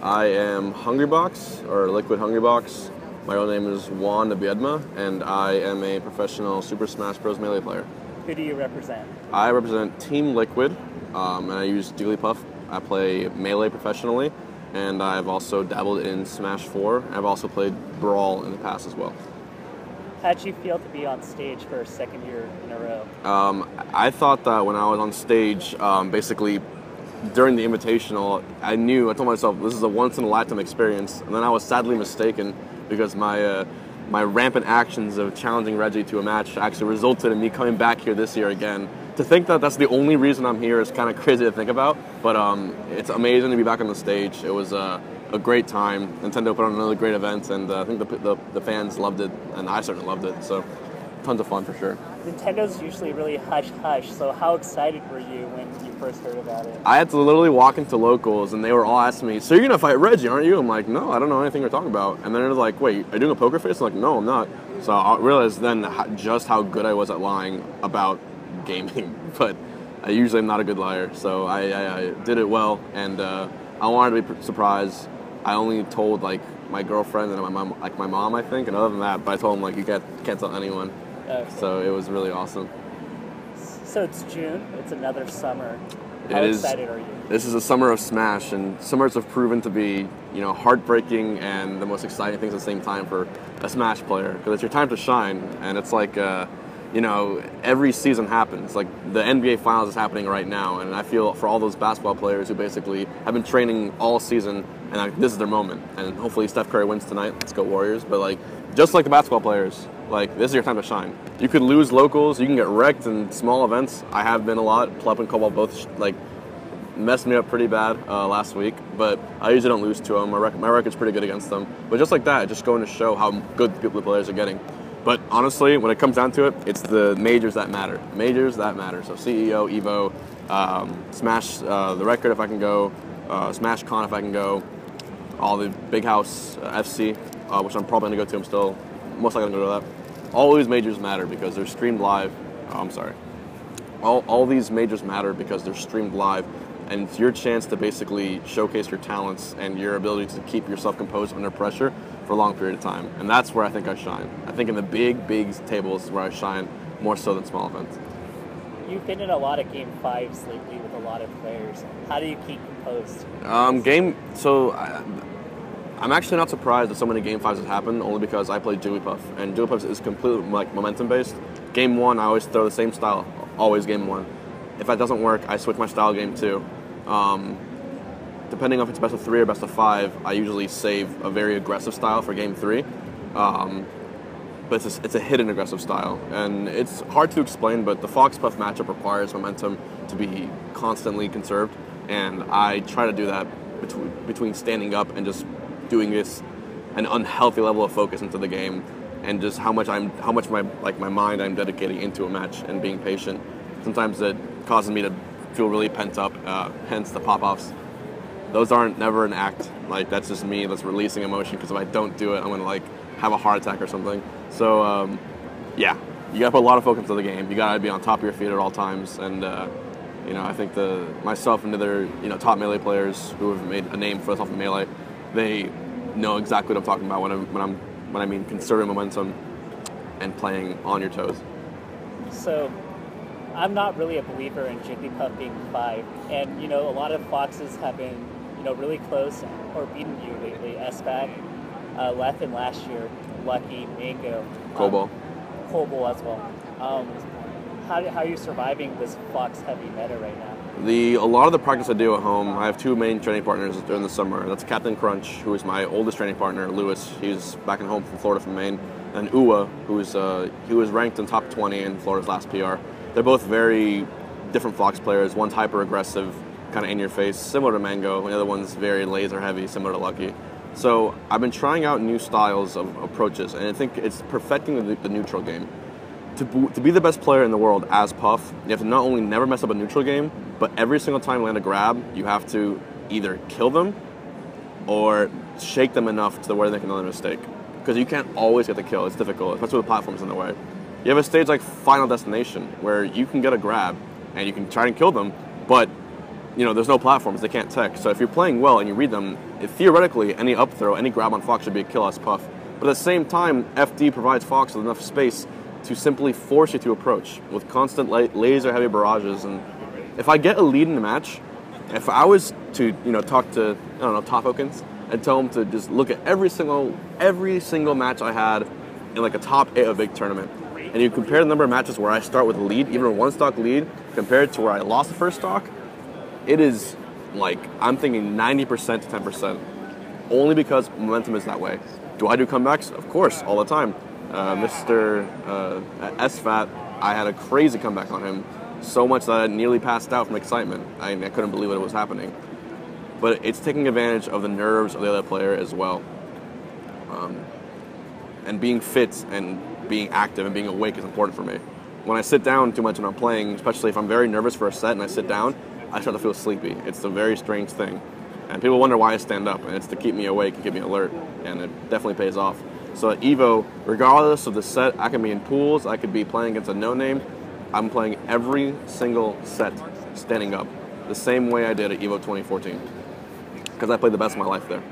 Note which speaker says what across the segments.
Speaker 1: I am Hungrybox, or Liquid Hungrybox. My real name is Juan Nabiedma, and I am a professional Super Smash Bros. Melee player.
Speaker 2: Who do you represent?
Speaker 1: I represent Team Liquid, and I use Jigglypuff. I play Melee professionally, and I've also dabbled in Smash 4. I've also played Brawl in the past as well.
Speaker 2: How'd you feel to be on stage for a second year in a row?
Speaker 1: I thought that when I was on stage, basically during the Invitational, I told myself this is a once-in-a-lifetime experience, and then I was sadly mistaken because my rampant actions of challenging Reggie to a match actually resulted in me coming back here this year again. To think that that's the only reason I'm here is kind of crazy to think about, but it's amazing to be back on the stage. It was a great time. Nintendo put on another great event, and I think the fans loved it, and I certainly loved it, so tons of fun for sure.
Speaker 2: Nintendo's usually really hush-hush, so how excited were you when you first heard about it?
Speaker 1: I had to literally walk into locals, and they were all asking me, so you're going to fight Reggie, aren't you? I'm like, no, I don't know anything you're talking about. And then it was like, wait, are you doing a poker face? I'm like, no, I'm not. So I realized then just how good I was at lying about gaming, but I usually am not a good liar, so I did it well, and I wanted to be surprised. I only told like my girlfriend and my mom, I think, and other than that, but I told them like you can't tell anyone. Okay. So it was really awesome.
Speaker 2: So it's June. It's another summer. How
Speaker 1: It is.
Speaker 2: excited are you?
Speaker 1: This is a summer of Smash, and summers have proven to be, heartbreaking and the most exciting things at the same time for a Smash player, because it's your time to shine, and it's like, every season happens. Like the NBA Finals is happening right now, and I feel for all those basketball players who basically have been training all season, and this is their moment. And hopefully Steph Curry wins tonight. Let's go Warriors! But like, just like the basketball players, like this is your time to shine. You could lose locals, you can get wrecked in small events. I have been a lot. Pleb and Cobalt both messed me up pretty bad last week, but I usually don't lose to them. My record's pretty good against them. But just like that, just going to show how good the players are getting. But honestly, when it comes down to it, it's the majors that matter. Majors that matter. So CEO, Evo, Smash the record if I can go, Smash Con if I can go, all the Big House FC, which I'm probably going to go to. I'm still most likely going to go to that. All these majors matter because they're streamed live. All these majors matter because they're streamed live, and it's your chance to basically showcase your talents and your ability to keep yourself composed under pressure for a long period of time. And that's where I think I shine. I think in the big tables where I shine more so than small events.
Speaker 2: You've been in a lot of Game 5s lately with a lot of players. How do you keep composed?
Speaker 1: I'm actually not surprised that so many Game 5s have happened, only because I play Jigglypuff, and Jigglypuff is completely momentum based. Game 1, I always throw the same style, always Game 1. If that doesn't work, I switch my style Game 2. Depending on if it's best of 3 or best of 5, I usually save a very aggressive style for Game 3. But it's a hidden aggressive style, and it's hard to explain, but the Fox Puff matchup requires momentum to be constantly conserved, and I try to do that between standing up and just doing an unhealthy level of focus into the game, and just how much my mind I'm dedicating into a match and being patient. Sometimes it causes me to feel really pent up, hence the pop-offs. Those aren't never an act. Like, that's just me that's releasing emotion, because if I don't do it, I'm gonna have a heart attack or something. So yeah, you gotta put a lot of focus into the game. You gotta be on top of your feet at all times, and I think myself and other top Melee players who have made a name for themselves in Melee, they know exactly what I'm talking about when I mean conserving momentum and playing on your toes.
Speaker 2: So I'm not really a believer in Jigglypuff being 5, and a lot of Foxes have been really close or beaten you lately. SBAC, Leffen last year, Lucky, Mango,
Speaker 1: Cobalt
Speaker 2: as well. How are you surviving this Fox heavy meta right now?
Speaker 1: A lot of the practice I do at home, I have 2 main training partners during the summer. That's Captain Crunch, who is my oldest training partner, Lewis. He's back at home from Florida from Maine, and Uwa, he was ranked in top 20 in Florida's last PR. They're both very different Fox players. One's hyper aggressive, kind of in your face, similar to Mango, and the other one's very laser heavy, similar to Lucky. So I've been trying out new styles of approaches, and I think it's perfecting the neutral game. To be the best player in the world as Puff, you have to not only never mess up a neutral game, but every single time you land a grab, you have to either kill them or shake them enough to where they can make another mistake. Because you can't always get the kill. It's difficult, especially with platforms in the way. You have a stage like Final Destination where you can get a grab and you can try and kill them, but there's no platforms, they can't tech. So if you're playing well and you read them, theoretically, any up throw, any grab on Fox should be a kill as Puff. But at the same time, FD provides Fox with enough space to simply force you to approach with constant laser-heavy barrages. And if I get a lead in the match, if I was to talk to Top Hokins and tell him to just look at every single match I had in like a top 8 of a big tournament, and you compare the number of matches where I start with a lead, even a 1-stock lead, compared to where I lost the first stock, it is like I'm thinking 90% to 10%, only because momentum is that way. Do I do comebacks? Of course, all the time. Mr. SFAT, I had a crazy comeback on him, so much that I nearly passed out from excitement. I couldn't believe what was happening. But it's taking advantage of the nerves of the other player as well. And being fit and being active and being awake is important for me. When I sit down too much when I'm playing, especially if I'm very nervous for a set and I sit down, I start to feel sleepy. It's a very strange thing. And people wonder why I stand up, and it's to keep me awake and keep me alert, and it definitely pays off. So at EVO, regardless of the set, I can be in pools, I could be playing against a no-name, I'm playing every single set standing up, the same way I did at EVO 2014, because I played the best of my life there.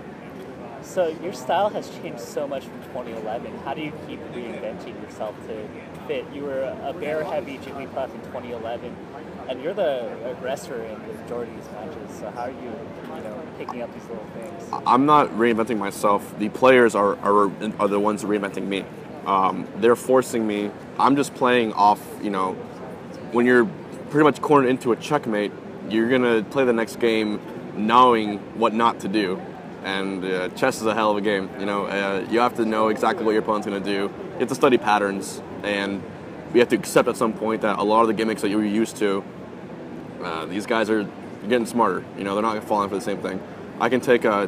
Speaker 2: So your style has changed so much from 2011. How do you keep reinventing yourself to fit? You were a bear-heavy Jigglypuff in 2011, and you're the aggressor in the majority of these matches. So how are you, picking up these little things?
Speaker 1: I'm not reinventing myself. The players are the ones reinventing me. They're forcing me. I'm just playing off, when you're pretty much cornered into a checkmate, you're going to play the next game knowing what not to do. And chess is a hell of a game. You have to know exactly what your opponent's going to do. You have to study patterns, and you have to accept at some point that a lot of the gimmicks that you were used to, these guys are getting smarter. They're not falling for the same thing. I can take a,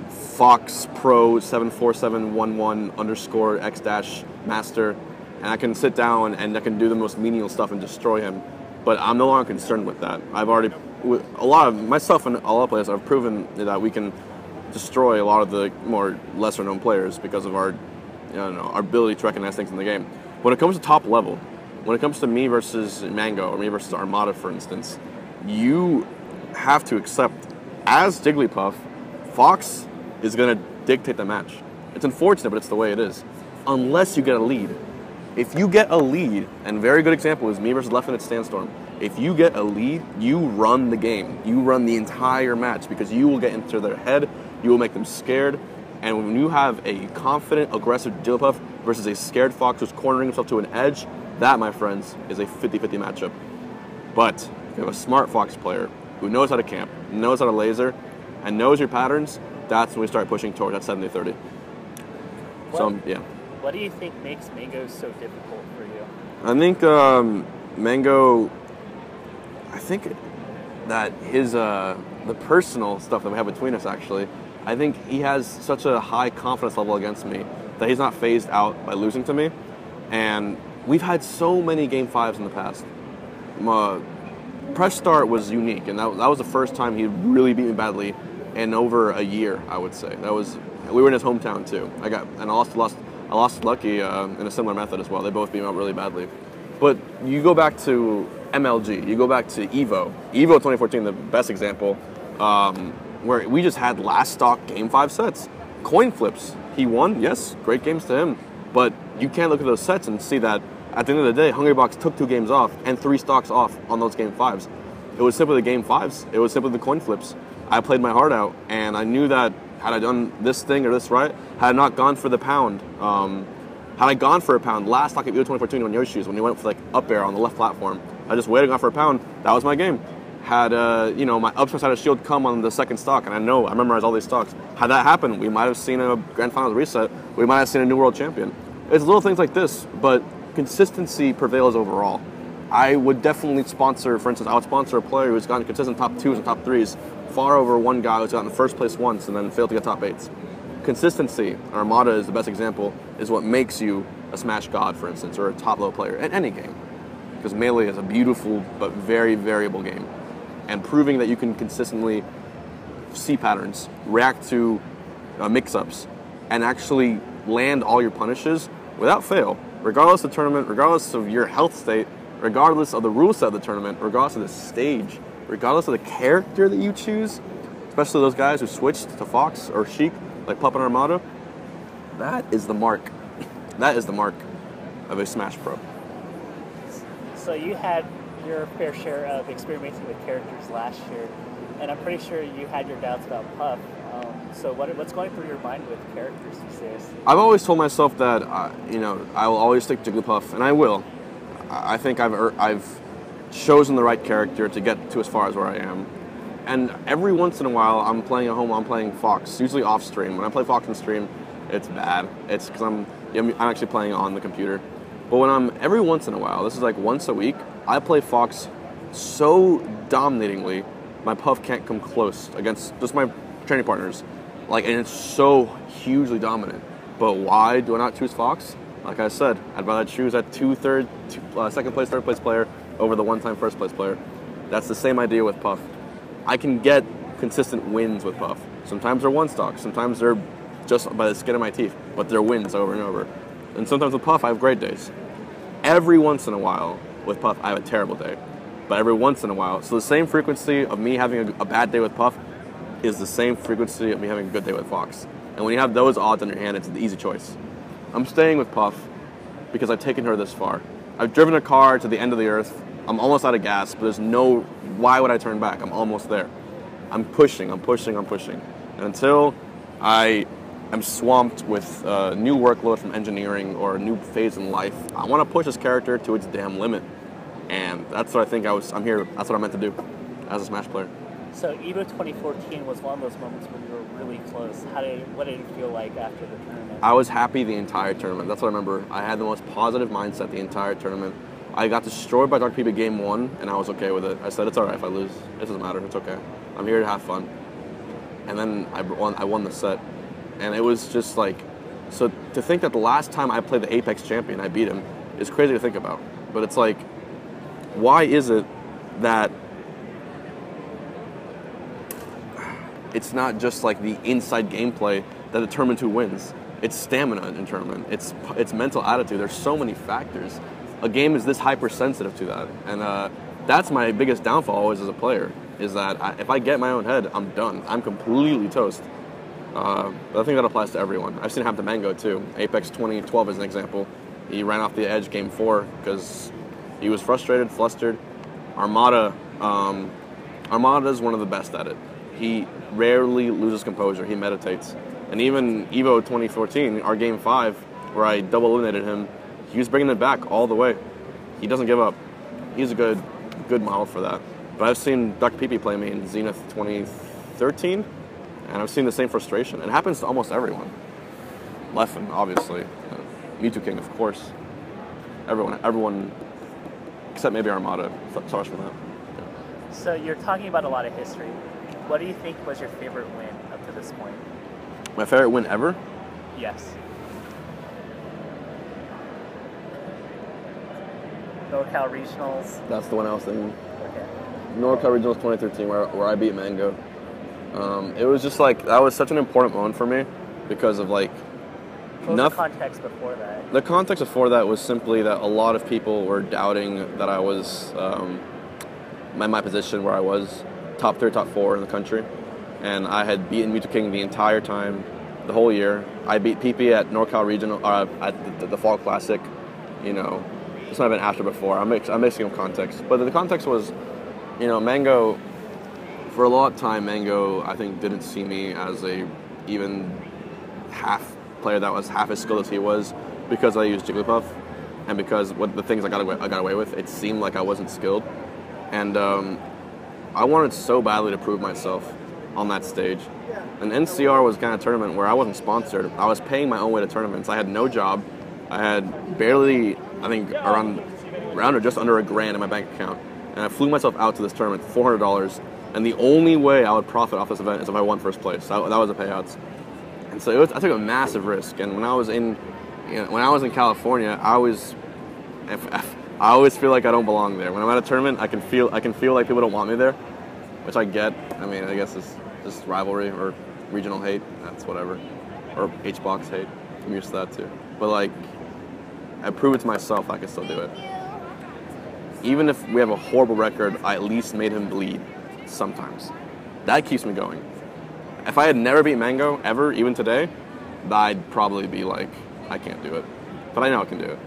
Speaker 1: Fox Pro 74711 underscore x dash master, and I can sit down and I can do the most menial stuff and destroy him. But I'm no longer concerned with that. I've already, a lot of myself and all our players have proven that we can destroy a lot of the more lesser known players because of our, our ability to recognize things in the game. When it comes to top level, when it comes to me versus Mango or me versus Armada, for instance, you have to accept, as Jigglypuff, Fox is going to dictate the match. It's unfortunate, but it's the way it is. Unless you get a lead. If you get a lead, and a very good example is me versus Left-handed Sandstorm. If you get a lead, you run the game. You run the entire match because you will get into their head, you will make them scared, and when you have a confident, aggressive Jigglypuff versus a scared Fox who's cornering himself to an edge, that, my friends, is a 50-50 matchup. But if you have a smart Fox player who knows how to camp, knows how to laser, and knows your patterns, that's when we start pushing toward that 70-30. So, yeah.
Speaker 2: What do you think makes Mango so difficult for you?
Speaker 1: I think Mango, I think that his, the personal stuff that we have between us, actually, I think he has such a high confidence level against me that he's not phased out by losing to me. And we've had so many Game 5s in the past. Press Start was unique, and that was the first time he really beat me badly in over a year, I would say. We were in his hometown, too. I lost to Lucky in a similar method as well. They both beat me out really badly. But you go back to MLG, you go back to EVO. EVO 2014, the best example, where we just had last stock Game 5 sets. Coin flips. He won, yes, great games to him. But you can't look at those sets and see that at the end of the day, Hungrybox took 2 games off and 3 stocks off on those Game 5s. It was simply the Game 5s. It was simply the coin flips. I played my heart out, and I knew that had I done this thing or this right, had I not gone for the pound, had I gone for a pound last stock at EVO 2014 on Yoshi's when he went for like up air on the left platform, I just waited, gone for a pound, that was my game. Had, my up smash had a shield come on the second stock, and I memorized all these stocks. Had that happened, we might have seen a Grand Finals reset, we might have seen a new world champion. It's little things like this, but consistency prevails overall. I would definitely sponsor, for instance, I would sponsor a player who's gotten consistent top 2s and top 3s far over one guy who's gotten first place once and then failed to get top 8s. Consistency, Armada is the best example, is what makes you a Smash God, for instance, or a top level player in any game. Because Melee is a beautiful but very variable game. And proving that you can consistently see patterns, react to mix-ups, and actually land all your punishes without fail, regardless of the tournament, regardless of your health state, regardless of the rule set of the tournament, regardless of the stage, regardless of the character that you choose, especially those guys who switched to Fox or Sheik, like Pup and Armada, that is the mark. That is the mark of a Smash Pro.
Speaker 2: So you had your fair share of experimenting with characters last year, and I'm pretty sure you had your doubts about Puff. So what's going through your mind with characters these days?
Speaker 1: I've always told myself that I will always stick to Jigglypuff, and I will. I think I've chosen the right character to get to as far as where I am. And every once in a while, I'm playing at home, I'm playing Fox, usually off stream. When I play Fox on stream, it's bad. It's because I'm actually playing on the computer. But when every once in a while, this is like once a week, I play Fox so dominatingly, my Puff can't come close against just my training partners. And it's so hugely dominant. But why do I not choose Fox? Like I said, I'd rather choose that second place, third place player over the one-time first place player. That's the same idea with Puff. I can get consistent wins with Puff. Sometimes they're one stock, sometimes they're just by the skin of my teeth, but they're wins over and over. And sometimes with Puff, I have great days. Every once in a while with Puff, I have a terrible day. But every once in a while, so the same frequency of me having a bad day with Puff is the same frequency of me having a good day with Fox. And when you have those odds on your hand, it's an easy choice. I'm staying with Puff because I've taken her this far. I've driven a car to the end of the earth. I'm almost out of gas, but why would I turn back? I'm almost there. I'm pushing. And until I am swamped with a new workload from engineering or a new phase in life, I want to push this character to its damn limit. And that's what I think I'm here, that's what I'm meant to do as a Smash player.
Speaker 2: So EVO 2014 was one of those moments when you were really close. What did it feel like after the tournament?
Speaker 1: I was happy the entire tournament. That's what I remember. I had the most positive mindset the entire tournament. I got destroyed by Dr. Peepy game 1, and I was okay with it. I said, it's all right if I lose. It doesn't matter. It's okay. I'm here to have fun. And then I won the set. And it was just like, so to think that the last time I played the Apex champion, I beat him, is crazy to think about. But it's like, why is it that it's not just like the inside gameplay that determines who wins? It's stamina in tournament. It's mental attitude. There's so many factors. A game is this hypersensitive to that, and that's my biggest downfall always as a player, is that if I get my own head, I'm done. I'm completely toast. But I think that applies to everyone. I've seen it happen to Mango too. Apex 2012 is an example. He ran off the edge game 4 because he was frustrated, flustered. Armada is one of the best at it. He rarely loses composure. He meditates. And even EVO 2014, our game 5, where I double eliminated him, he was bringing it back all the way. He doesn't give up. He's a good model for that. But I've seen Dr. Peepy play me in Zenith 2013, and I've seen the same frustration. It happens to almost everyone. Leffen, obviously. Mewtwo King, of course. Everyone, except maybe Armada, suffers from that. Yeah.
Speaker 2: So you're talking about a lot of history. What do you think was your favorite win up to this point?
Speaker 1: My favorite win ever?
Speaker 2: Yes. NorCal Regionals.
Speaker 1: That's the one I was thinking.
Speaker 2: Okay.
Speaker 1: NorCal Regionals 2013, where I beat Mango. It was just like, that was such an important moment for me because of like...
Speaker 2: What was the context before that?
Speaker 1: The context before that was simply that a lot of people were doubting that I was in my position where I was, top 3, top 4 in the country. And I had beaten Mewtwo King the entire time, the whole year. I beat PP at NorCal Regional, at the Fall Classic, you know. This might have been after before. I'm mixing up context. But the context was, you know, Mango, for a long time, Mango, I think, didn't see me as a even half player that was half as skilled as he was because I used Jigglypuff and because what the things I got away with, it seemed like I wasn't skilled. And I wanted so badly to prove myself on that stage. And NCR was kind of a tournament where I wasn't sponsored. I was paying my own way to tournaments. I had no job. I had barely, I think, around or just under $1,000 in my bank account. And I flew myself out to this tournament for $400. And the only way I would profit off this event is if I won first place. That was the payouts. And so I took a massive risk. And when I was in California, I always feel like I don't belong there. When I'm at a tournament, I can feel like people don't want me there, which I get. I mean, I guess it's just rivalry or regional hate. That's whatever. Or Hbox hate. I'm used to that too. But like, I prove it to myself I can still do it. Even if we have a horrible record, I at least made him bleed sometimes. That keeps me going. if I had never beat Mango ever, even today, I'd probably be like, I can't do it. But I know I can do it.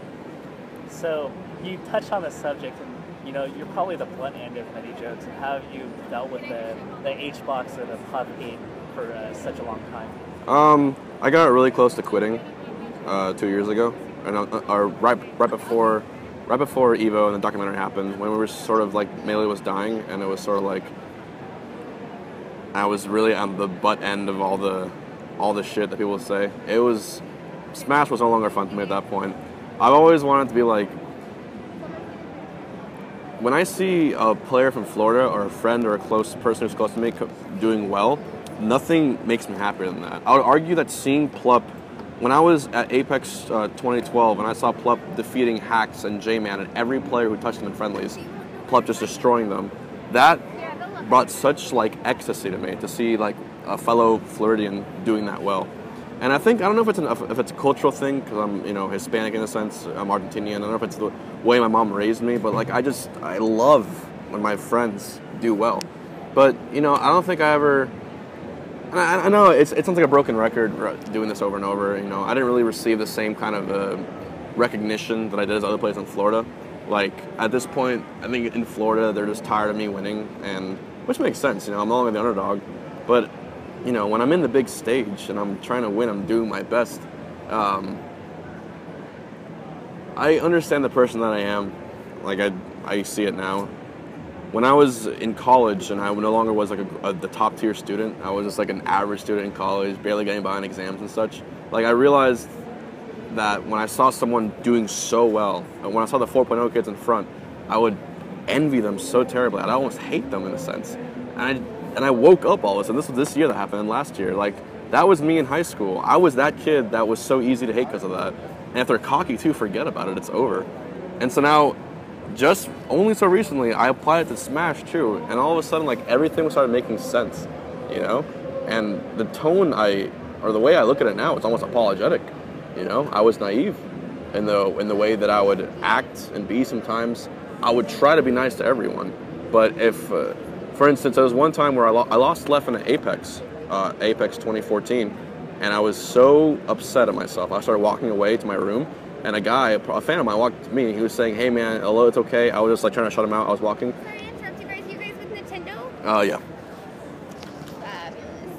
Speaker 2: So you touched on the subject, and you know you're probably the blunt end of many jokes. And how have you dealt with the Hbox or the pub hate for such a long time?
Speaker 1: I got really close to quitting 2 years ago, and right before Evo and the documentary happened, when we were sort of like Melee was dying, and it was sort of like I was really on the butt end of all the shit that people would say. Smash was no longer fun for me at that point. I've always wanted to be like, when I see a player from Florida or a friend or a close person who's close to me doing well, nothing makes me happier than that. I would argue that seeing Plup, when I was at Apex 2012 and I saw Plup defeating Hacks and J-Man and every player who touched him in friendlies, Plup just destroying them, that brought such like ecstasy to me to see like a fellow Floridian doing that well. And I don't know if it's a cultural thing, because I'm, Hispanic in a sense, I'm Argentinian, I don't know if it's the way my mom raised me, but like I love when my friends do well. But, I don't think I ever, I know it sounds like a broken record doing this over and over, I didn't really receive the same kind of recognition that I did as other players in Florida. Like, at this point, I think in Florida, they're just tired of me winning, and which makes sense, I'm no longer the underdog, but when I'm in the big stage and I'm trying to win, I'm doing my best. I understand the person that I am. Like, I see it now. When I was in college and I no longer was like the top tier student, I was just like an average student in college, barely getting by on exams and such. Like, I realized that when I saw someone doing so well, and when I saw the 4.0 kids in front, I would envy them so terribly. I'd almost hate them in a sense. And I woke up all of a sudden. This was this year that happened, and last year. Like, that was me in high school. I was that kid that was so easy to hate because of that. And if they're cocky too, forget about it. It's over. And so now, just only so recently, I applied it to Smash too. And all of a sudden, like, everything started making sense, And the tone or the way I look at it now, it's almost apologetic, I was naive in the way that I would act and be sometimes. I would try to be nice to everyone. But if... for instance, there was one time where I lost left in an Apex 2014, and I was so upset at myself. I started walking away to my room, and a fan of mine, walked to me. He was saying, "Hey man, hello, it's okay." I was just like trying to shut him out. I was walking.
Speaker 3: Sorry to interrupt you guys. You guys with Nintendo?
Speaker 1: Oh, yeah.
Speaker 3: Fabulous.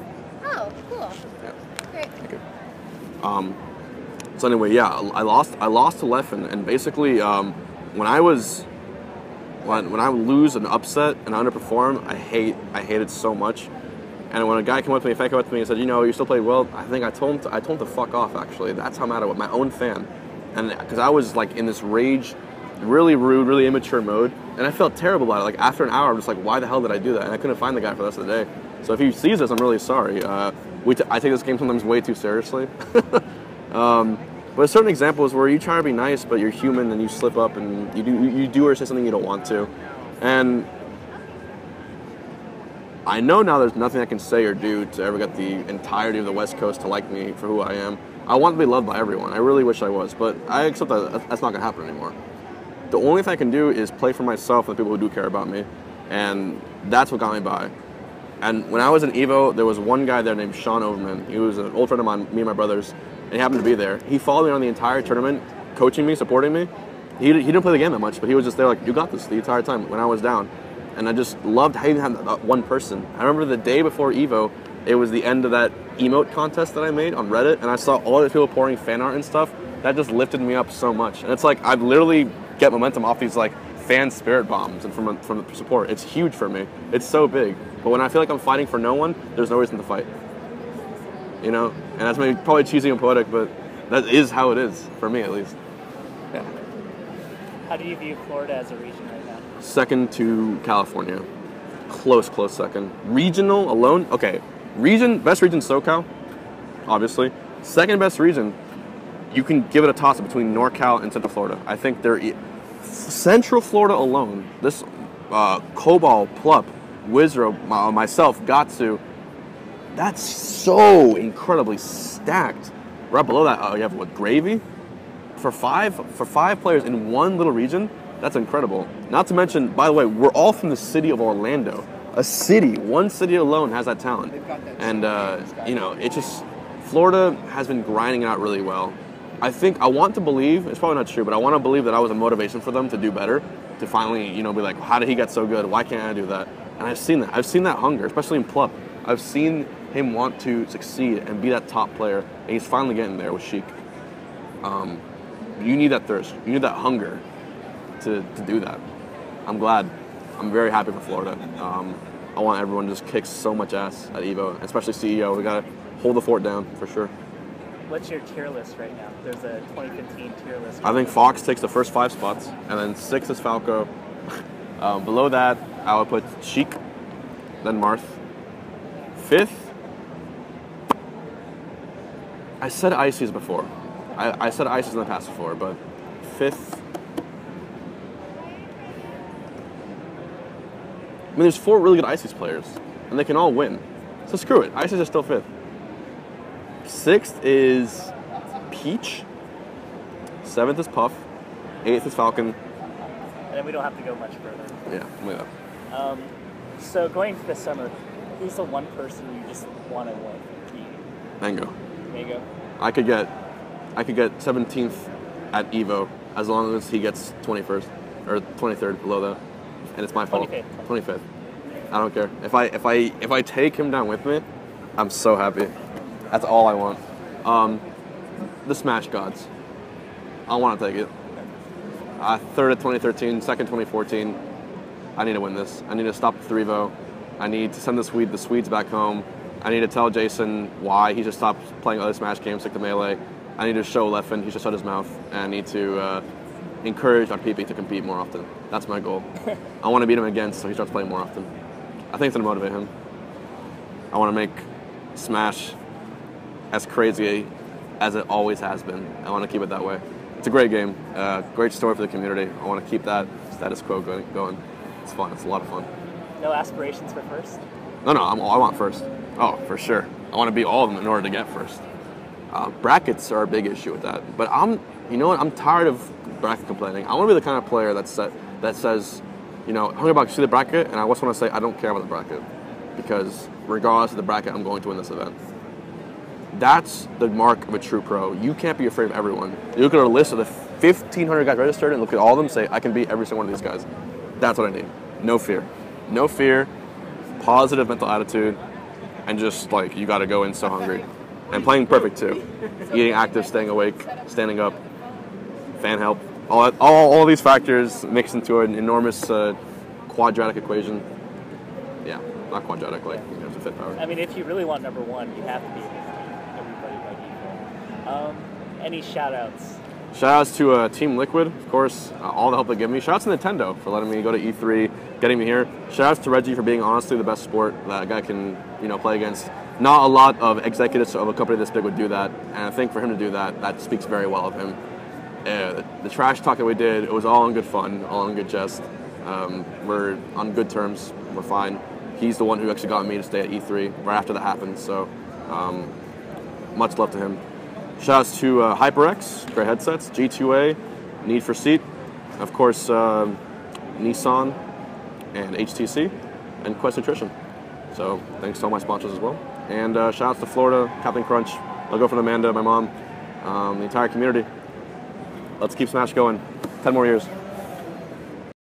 Speaker 3: Oh, cool.
Speaker 1: Yeah.
Speaker 3: Great.
Speaker 1: Thank you. So anyway, yeah, I lost to Leffen, and basically, when I lose an upset and I underperform, I hate it so much. And when a fan came up to me and said, you still played well, I told him to fuck off, actually. That's how I'm at it with my own fan. And because I was like in this rage, really rude, really immature mode, and I felt terrible about it. Like, after an hour, I'm just like, why the hell did I do that? And I couldn't find the guy for the rest of the day. So if he sees this, I'm really sorry. I take this game sometimes way too seriously. But certain examples where you try to be nice, but you're human and you slip up and you do or say something you don't want to. And I know now there's nothing I can say or do to ever get the entirety of the West Coast to like me for who I am. I want to be loved by everyone. I really wish I was, but I accept that that's not going to happen anymore. The only thing I can do is play for myself and the people who do care about me. And that's what got me by. And when I was in Evo, there was one guy there named Sean Overman. He was an old friend of mine, me and my brother's. And he happened to be there. He followed me on the entire tournament, coaching me, supporting me. He didn't play the game that much, but he was just there like, you got this the entire time when I was down. And I just loved how you had that one person. I remember the day before Evo, it was the end of that emote contest that I made on Reddit, and I saw all these people pouring fan art and stuff. That just lifted me up so much. And it's like, I literally get momentum off these like fan spirit bombs and from the support. It's huge for me. It's so big. But when I feel like I'm fighting for no one, there's no reason to fight. And that's maybe probably cheesy and poetic, but that is how it is, for me at least. Yeah.
Speaker 2: How do you view Florida as a region right now?
Speaker 1: Second to California. Close second. Regional alone, okay. Best region SoCal, obviously. Second best region, you can give it a toss-up between NorCal and Central Florida. I think Central Florida alone, this Cobalt, Plup, Wizro, myself, Gatsu, that's so incredibly stacked. Right below that, you have what, Gravy? For five players in one little region, that's incredible. Not to mention, by the way, we're all from the city of Orlando. A city, one city alone has that talent. And, you know, it just, Florida has been grinding it out really well. I want to believe, it's probably not true, but I want to believe that I was a motivation for them to do better, to finally, you know, be like, how did he get so good? Why can't I do that? And I've seen that. I've seen that hunger, especially in Plup. I've seen him want to succeed and be that top player, and he's finally getting there with Sheik. You need that thirst. You need that hunger to do that. I'm glad. I'm very happy for Florida. I want everyone to just kick so much ass at EVO, especially CEO. We got to hold the fort down for sure.
Speaker 2: What's your tier list right now? There's a 2015 tier list.
Speaker 1: I think Fox takes the first 5 spots, and then 6 is Falco. Below that, I would put Sheik, then Marth. 5th, I said Ices before. I said Ices in the past before, but 5th. I mean, there's 4 really good Ices players, and they can all win. So screw it. Ices is still 5th. 6th is Peach. 7th is Puff. 8th is Falcon.
Speaker 2: And then we don't have to go much further.
Speaker 1: Yeah, look at that.
Speaker 2: So going into the summer, who's the one person you just want to win?
Speaker 1: Mango.
Speaker 2: Mango.
Speaker 1: I could get 17th at Evo as long as he gets 21st or 23rd below that, and it's my fault. 25th. I don't care. If I take him down with me, I'm so happy. That's all I want. The Smash Gods. I want to take it. 3rd at 2013, 2nd 2014. I need to win this. I need to stop the 3-0. I need to send the Swedes back home. I need to tell Jason why he should stop playing other Smash games like the Melee. I need to show Leffen he should shut his mouth. And I need to encourage our PP to compete more often. That's my goal. I want to beat him again so he starts playing more often. I think it's going to motivate him. I want to make Smash as crazy as it always has been. I want to keep it that way. It's a great game. Great story for the community. I want to keep that status quo going. It's fun. It's a lot of fun.
Speaker 2: No aspirations for first?
Speaker 1: No, I want first. Oh, for sure. I want to beat all of them in order to get first. Brackets are a big issue with that. But you know what? I'm tired of bracket complaining. I want to be the kind of player that says, you know, Hungrybox, see the bracket, and I just want to say I don't care about the bracket because regardless of the bracket, I'm going to win this event. That's the mark of a true pro. You can't be afraid of everyone. You look at a list of the 1,500 guys registered and look at all of them and say, I can beat every single one of these guys. That's what I need. No fear. No fear, positive mental attitude, and just like, you got to go in so hungry. And playing perfect too. Eating active, staying awake, standing up, fan help. All these factors mixed into an enormous quadratic equation. Yeah, not quadratic, like, you know, it's a fit power.
Speaker 2: I mean, if you really want number 1, you have to be everybody by default. Any shout-outs?
Speaker 1: Shoutouts to Team Liquid, of course, all the help they give me. Shoutouts to Nintendo for letting me go to E3, getting me here. Shoutouts to Reggie for being honestly the best sport that a guy can, you know, play against. Not a lot of executives of a company this big would do that, and I think for him to do that, that speaks very well of him. The trash talk that we did, it was all in good fun, all in good jest. We're on good terms, we're fine. He's the one who actually got me to stay at E3 right after that happened, so much love to him. Shoutouts to HyperX, great headsets, G2A, Need for Seat, of course Nissan and HTC, and Quest Nutrition. So thanks to all my sponsors as well. And shoutouts to Florida, Captain Crunch, I'll go for Amanda, my mom, the entire community. Let's keep Smash going. 10 more years.